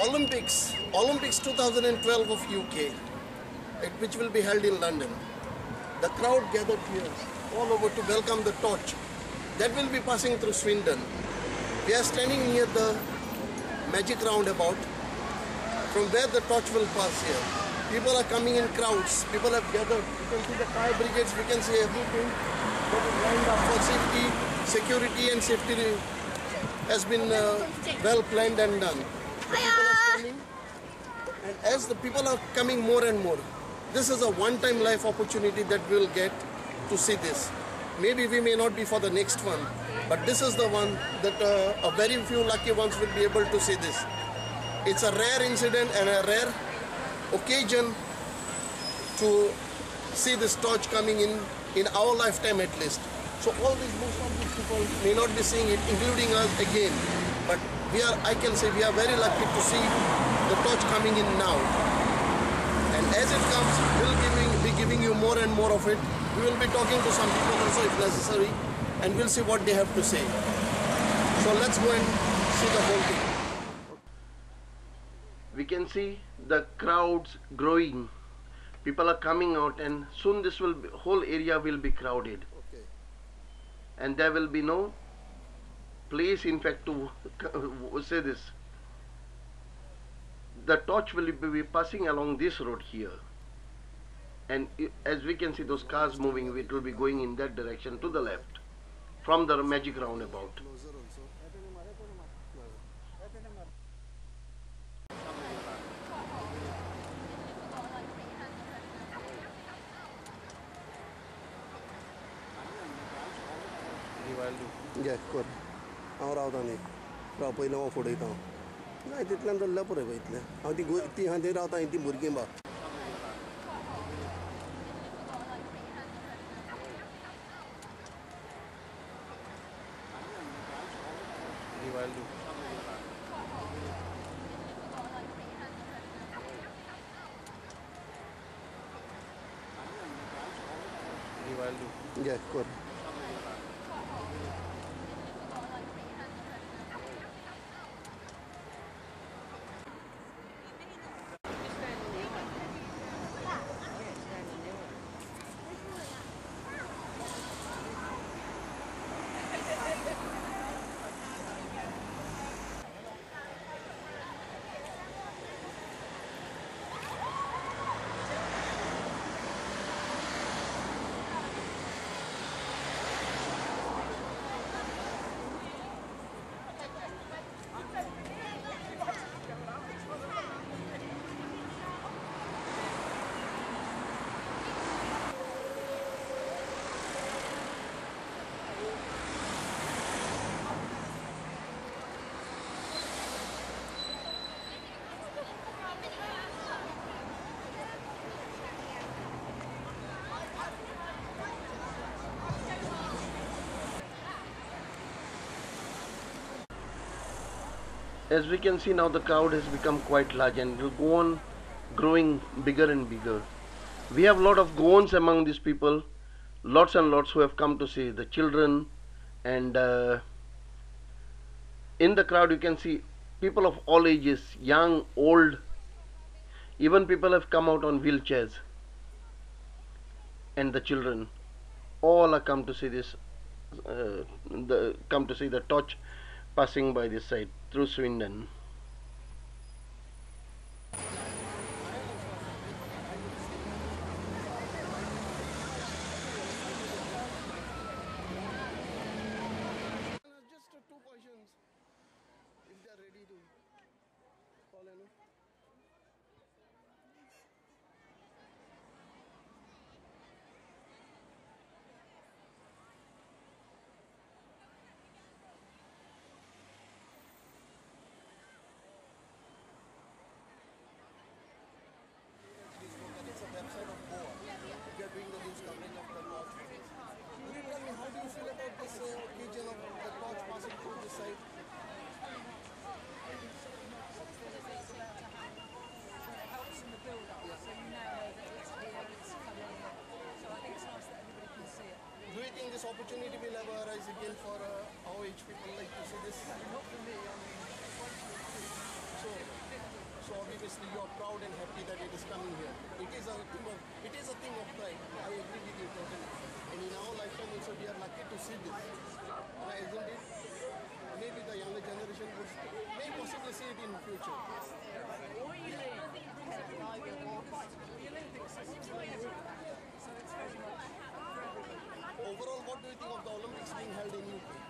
Olympics 2012 of UK, which will be held in London. The crowd gathered here all over to welcome the torch that will be passing through Swindon. We are standing near the magic roundabout from where the torch will pass here. People are coming in crowds. People have gathered. You can see the fire brigades. We can see everything that is lined up for safety, security and safety has been well planned and done. The people are standing, and as the people are coming more and more, this is a one-time life opportunity that we'll get to see this. Maybe we may not be for the next one, but this is the one that a very few lucky ones will be able to see this. It's a rare incident and a rare occasion to see this torch coming in our lifetime at least. So most of these people may not be seeing it, including us again, but I can say we are very lucky to see the torch coming in now. And as it comes, we'll be giving you more and more of it. We will be talking to some people also if necessary, and we'll see what they have to say. So let's go and see the whole thing. We can see the crowds growing. People are coming out, and soon whole area will be crowded. Okay. And there will be no place, in fact, to say this. The torch will be passing along this road here, and as we can see those cars moving, it will be going in that direction to the left from the magic roundabout. Yeah, good. नाही तितल्यान धरल्या पुरे गो इतलें हांव ती हांदीर रावता ती भुरगीं बा घे कर As we can see now, the crowd has become quite large and it will go on growing bigger and bigger. We have a lot of Goans among these people, lots and lots who have come to see the children, and in the crowd you can see people of all ages, young, old, even people have come out on wheelchairs, and the children all are come to see this, come to see the torch passing by this side through Swindon. Just two questions, if they are ready to call in. Do you think this opportunity will ever arise again for our age people like to see this? Not for me. So obviously you are proud and happy that it is coming here. It is a thing of pride. I agree with you totally. And in our lifetime also we are lucky to see this. Isn't it? Maybe the younger generation may possibly see it in the future. Overall, what do you think of the Olympics being held in UK?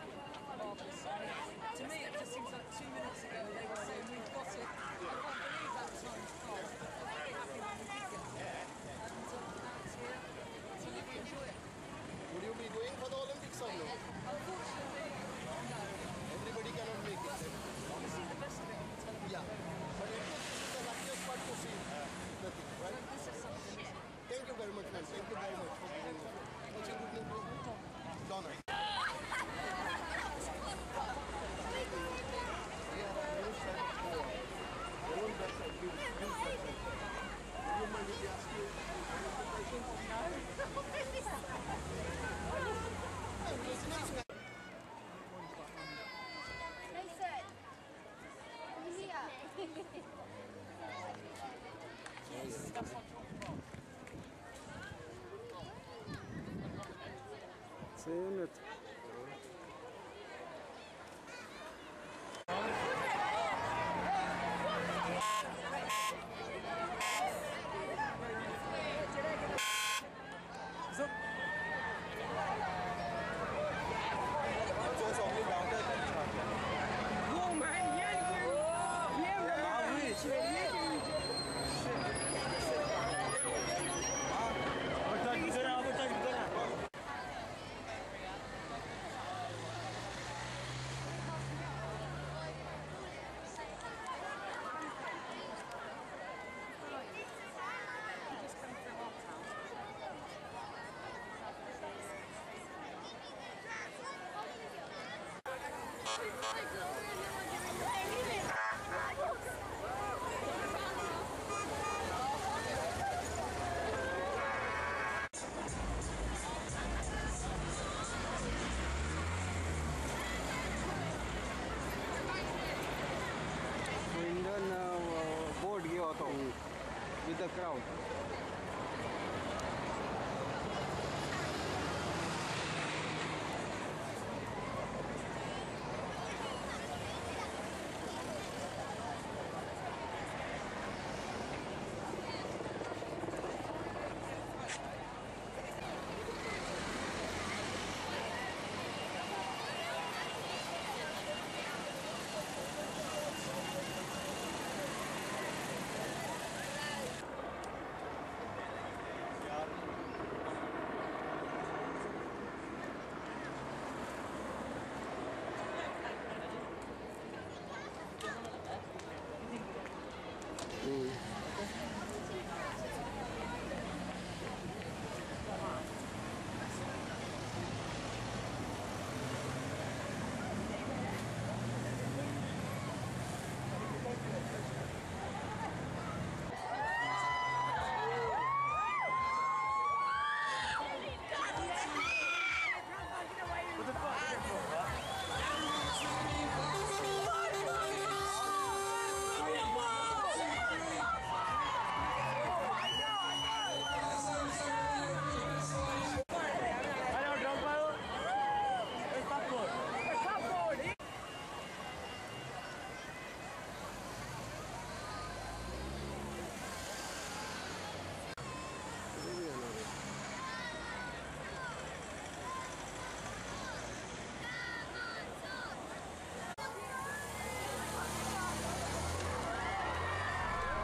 To me, it just seems like 2 minutes ago they were saying we've got it. I can't believe that time's passed. I'm very happy when we did get it. And now it's here. So we can enjoy it. Would you be going for the Olympics or no? Unfortunately, no. Everybody cannot make it. Obviously, the best of it on the television. Yeah. But at least this is the luckiest part to see the thing, right? This is something. Thank you very much, man. Thank you very much for giving me. What's your good name, bro? Donna. Same it. Boat गया होता with the crowd.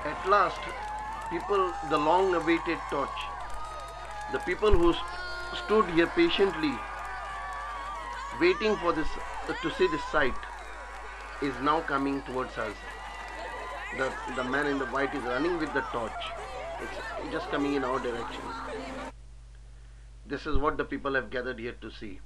At last, people, the long-awaited torch, the people who stood here patiently, waiting for this to see this sight, is now coming towards us. The man in the white is running with the torch. It's just coming in our direction. This is what the people have gathered here to see.